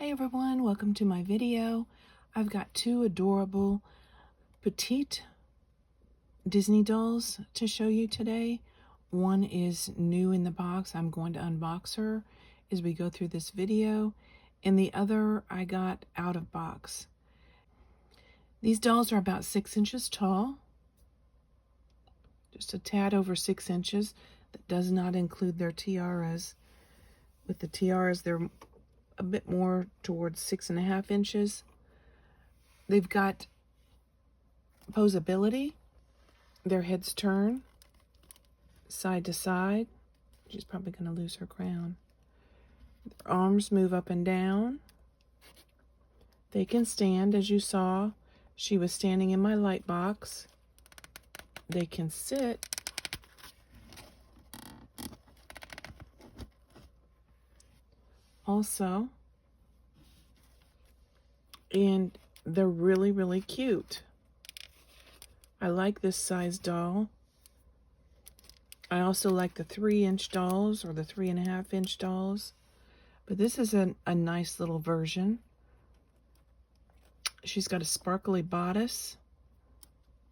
Hi everyone, welcome to my video. I've got two adorable Petite Disney dolls to show you today. One is new in the box. I'm going to unbox her as we go through this video. And the other I got out of box. These dolls are about 6 inches tall. Just a tad over 6 inches. That does not include their tiaras. With the tiaras, they're a bit more towards 6.5 inches. They've got posability. Their heads turn side to side. She's probably going to lose her crown. Their arms move up and down. They can stand, as you saw. She was standing in my light box. They can sit. Also, and they're really, really cute. I like this size doll. I also like the 3-inch dolls or the 3.5-inch dolls, but this is a nice little version. She's got a sparkly bodice.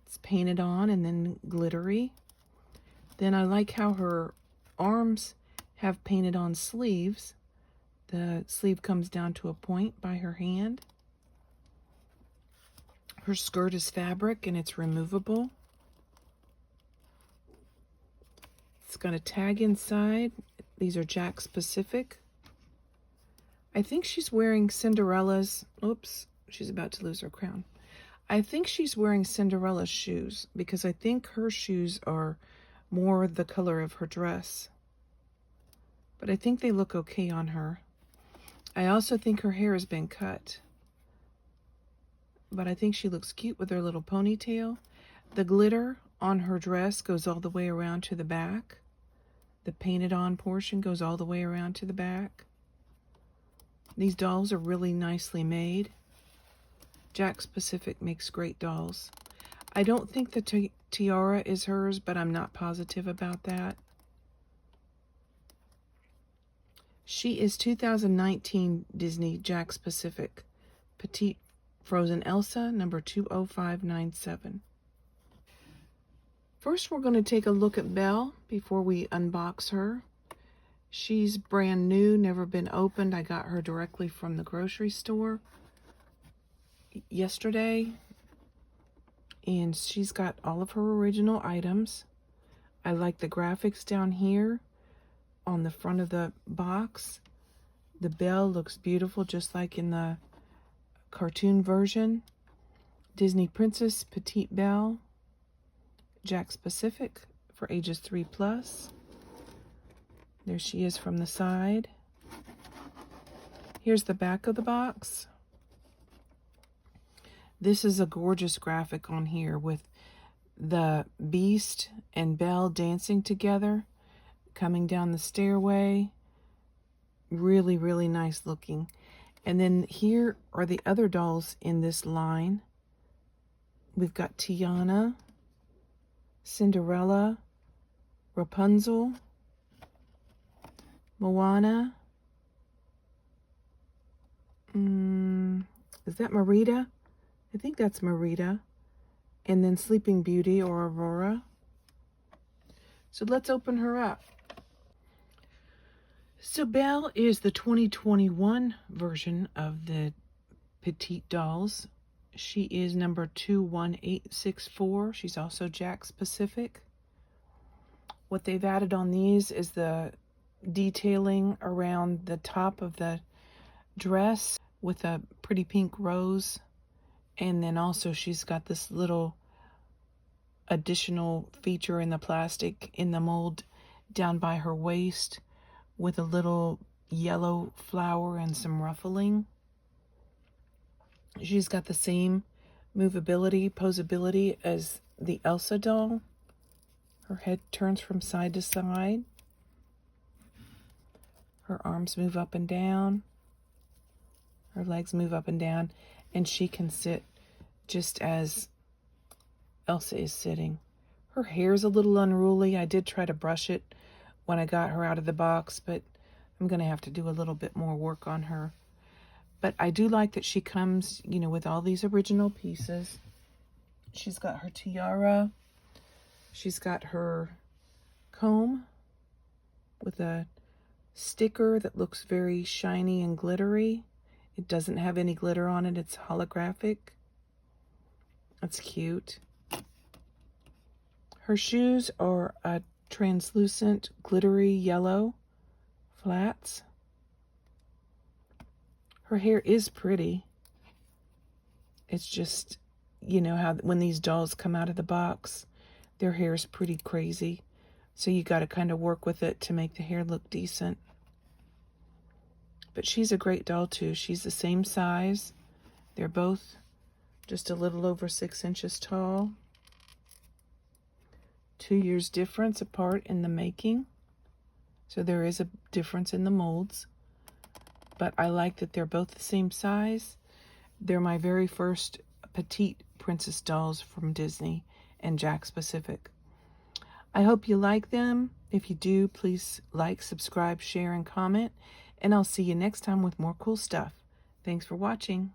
It's painted on and then glittery. Then I like how her arms have painted on sleeves. The sleeve comes down to a point by her hand. Her skirt is fabric and it's removable. It's got a tag inside. These are Jakks specific. I think she's wearing Cinderella's, oops, she's about to lose her crown. I think she's wearing Cinderella's shoes because I think her shoes are more the color of her dress. But I think they look okay on her. I also think her hair has been cut. But I think she looks cute with her little ponytail. The glitter on her dress goes all the way around to the back. The painted on portion goes all the way around to the back. These dolls are really nicely made. Jakks Pacific makes great dolls. I don't think the tiara is hers, but I'm not positive about that. She is 2019 Disney Jakks Pacific Petite Frozen Elsa, number 20597. First, we're going to take a look at Belle before we unbox her. She's brand new, never been opened. I got her directly from the grocery store yesterday. And she's got all of her original items. I like the graphics down here on the front of the box. The Belle looks beautiful, just like in the cartoon version. Disney Princess Petite Belle, Jakks Pacific for ages 3+. There she is from the side. Here's the back of the box. This is a gorgeous graphic on here with the Beast and Belle dancing together, coming down the stairway. Really, really nice looking. And then here are the other dolls in this line. We've got Tiana, Cinderella, Rapunzel, Moana. Is that Merida? I think that's Merida. And then Sleeping Beauty or Aurora. So let's open her up. So Belle is the 2021 version of the Petite dolls. She is number 21864. She's also Jakks Pacific. What they've added on these is the detailing around the top of the dress with a pretty pink rose. And then also she's got this little additional feature in the plastic in the mold down by her waist, with a little yellow flower and some ruffling. She's got the same movability, posability as the Elsa doll. Her head turns from side to side. Her arms move up and down. Her legs move up and down. And she can sit just as Elsa is sitting. Her hair's a little unruly. I did try to brush it when I got her out of the box, but I'm going to have to do a little bit more work on her. But I do like that she comes, you know, with all these original pieces. She's got her tiara. She's got her comb with a sticker that looks very shiny and glittery. It doesn't have any glitter on it. It's holographic. That's cute. Her shoes are a translucent, glittery yellow flats. Her hair is pretty. It's just, you know, how when these dolls come out of the box, their hair is pretty crazy. So you got to kind of work with it to make the hair look decent. But she's a great doll too. She's the same size. They're both just a little over 6 inches tall. 2 years difference apart in the making. So there is a difference in the molds. But I like that they're both the same size. They're my very first Petite princess dolls from Disney and Jakks Pacific. I hope you like them. If you do, please like, subscribe, share, and comment. And I'll see you next time with more cool stuff. Thanks for watching.